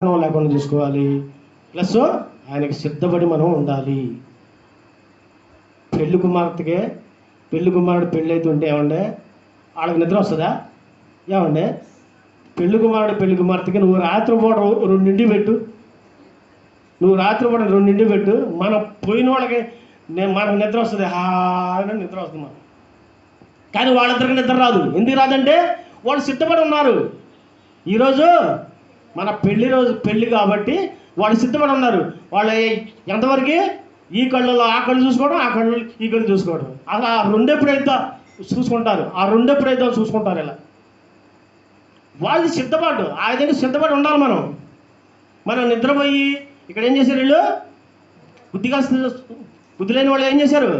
లేకుండా చూసుకోవాలి. ప్లస్ ఆయనకి సిద్ధపడి మనం ఉండాలి. పెళ్లి కుమారుడు పెళ్ళి అయితే ఉంటే ఏమండే వాళ్ళకి నిద్ర వస్తుందా? ఏమండే పెళ్లి కుమార్తెకి నువ్వు రాత్రిపూట 2 పెట్టు, మనం పోయిన వాళ్ళకి మనకు నిద్ర వస్తుంది, హాయిగా నిద్ర వస్తుంది మనం. కానీ వాళ్ళిద్దరికి నిద్ర రాదు. ఎందుకు రాదంటే వాళ్ళు సిద్ధపడి ఉన్నారు. ఈరోజు మన పెళ్ళి కాబట్టి వాళ్ళు సిద్ధపడి ఉన్నారు. వాళ్ళు ఎంతవరకు ఈ కళ్ళలో ఆ కళ్ళు చూసుకోవడం, ఆ కళ్ళు ఈ కళ్ళు చూసుకోవడం, అలా రెండెప్పుడైతే చూసుకుంటారు. ఇలా వాళ్ళు సిద్ధపడ్డు ఆ విధంగా సిద్ధపడి ఉండాలి. మనం నిద్రపోయి ఇక్కడ ఏం చేశారు? వీళ్ళు బుద్ధి లేని వాళ్ళు ఏం చేశారు?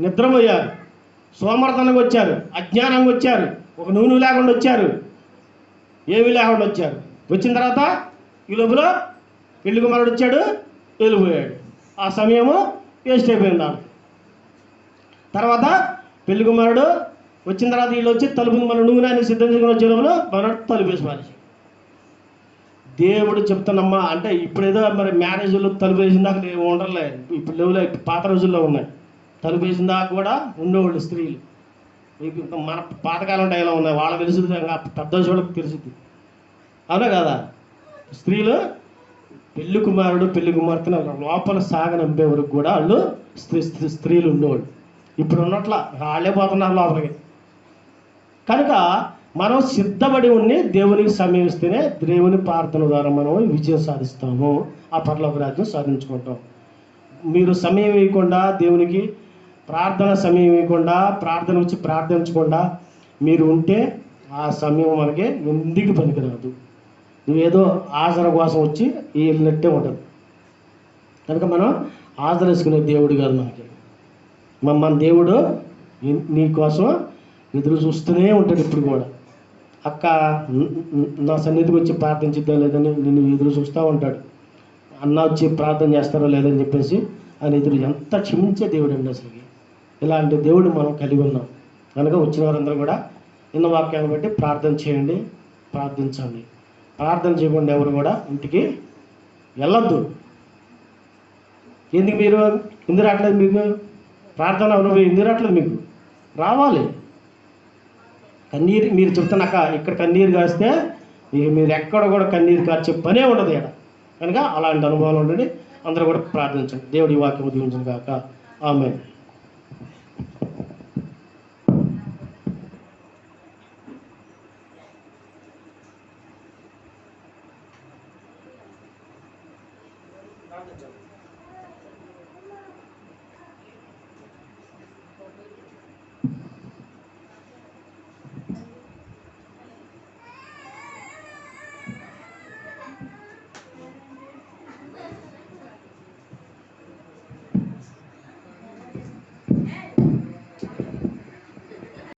నిద్రపోయారు, సోమర్థనంగా వచ్చారు, అజ్ఞానంగా వచ్చారు, ఒక నూనె లేకుండా వచ్చారు, ఏమీ లేకుండా వచ్చారు. వచ్చిన తర్వాత ఈ లోపల పెళ్లి కుమారుడు వచ్చాడు, వెళ్ళిపోయాడు. ఆ సమయము వేస్ట్ అయిపోయింది. తర్వాత పెళ్లి కుమారుడు వచ్చిన తర్వాత వీళ్ళు వచ్చి తలుపుని మన నూనె సిద్ధం చేసుకుని వచ్చే లోపల మన తలుపు వేసి పారేసి. దేవుడు చెప్తానమ్మా అంటే ఇప్పుడేదో మరి మ్యారేజ్లో తలుపు వేసిన దాకా ఉండలే, ఇప్పుడు లేవులే, పాత రోజుల్లో ఉన్నాయి. తలుపు వేసిన దాకా కూడా ఉండేవాళ్ళు స్త్రీలు. మన పాతకాలం టైంలో ఉన్నాయి, వాళ్ళకి తెలుసు, పెద్ద వాళ్ళకి తెలుసుద్ది. అవునా కదా? స్త్రీలు పెళ్లి కుమార్తెను లోపల సాగనంపే వరకు కూడా వాళ్ళు స్త్రీలు ఉండేవాళ్ళు. ఇప్పుడు ఉన్నట్ల వాళ్ళే పోతున్నారు లోపలికి. కనుక మనం సిద్ధపడి ఉండి దేవునికి సమీపిస్తేనే దేవుని ప్రార్థన ద్వారా మనం విజయం సాధిస్తాము, ఆ పరలోక రాజ్యం సాధించుకుంటాం. మీరు సమయం ఇవ్వకుండా దేవునికి సమయం ఇవ్వకుండా ప్రార్థన వచ్చి ప్రార్థించకుండా మీరు ఉంటే ఆ సమయం మనకి ఎందుకు పనికిరాదు. నువ్వేదో ఆసర కోసం వచ్చి వెళ్ళినట్టే ఉంటుంది. కనుక మనం ఆదరించుకునే దేవుడు కాదు మనకి. మన దేవుడు నీ కోసం ఎదురు చూస్తూనే ఉంటాడు. ఇప్పుడు కూడా అక్క నా సన్నిధికి వచ్చి ప్రార్థించిద్దా లేదని నిన్ను ఎదురు చూస్తూ ఉంటాడు. అన్న వచ్చి ప్రార్థన చేస్తారో లేదని చెప్పేసి ఆయన ఎదురు ఎంత క్షమించే దేవుడు అండి అసలుకి. ఇలాంటి దేవుడు మనం కలిగి ఉన్నాం. కనుక వచ్చిన వారందరూ కూడా నిన్న వాక్యాన్ని బట్టి ప్రార్థన చేయండి, ప్రార్థించండి. ప్రార్థన చేయకుండా ఎవరు కూడా ఇంటికి వెళ్ళొద్దు. ఎందుకు రావట్లేదు? మీకు ప్రార్థన అనుభవం ఎందుకు రావట్లేదు? మీకు రావాలి. కన్నీరు మీరు చెప్తున్నాక ఇక్కడ కన్నీరు కాస్తే మీరు ఎక్కడ కూడా కన్నీరు కార్చే పనే ఉండదు ఇక్కడ. కనుక అలాంటి అనుభవాలు ఉండండి. అందరూ కూడా ప్రార్థించండి. దేవుడి వాక్యం దీవించను కాక. ఆమేన్. ప్రార్థించండి.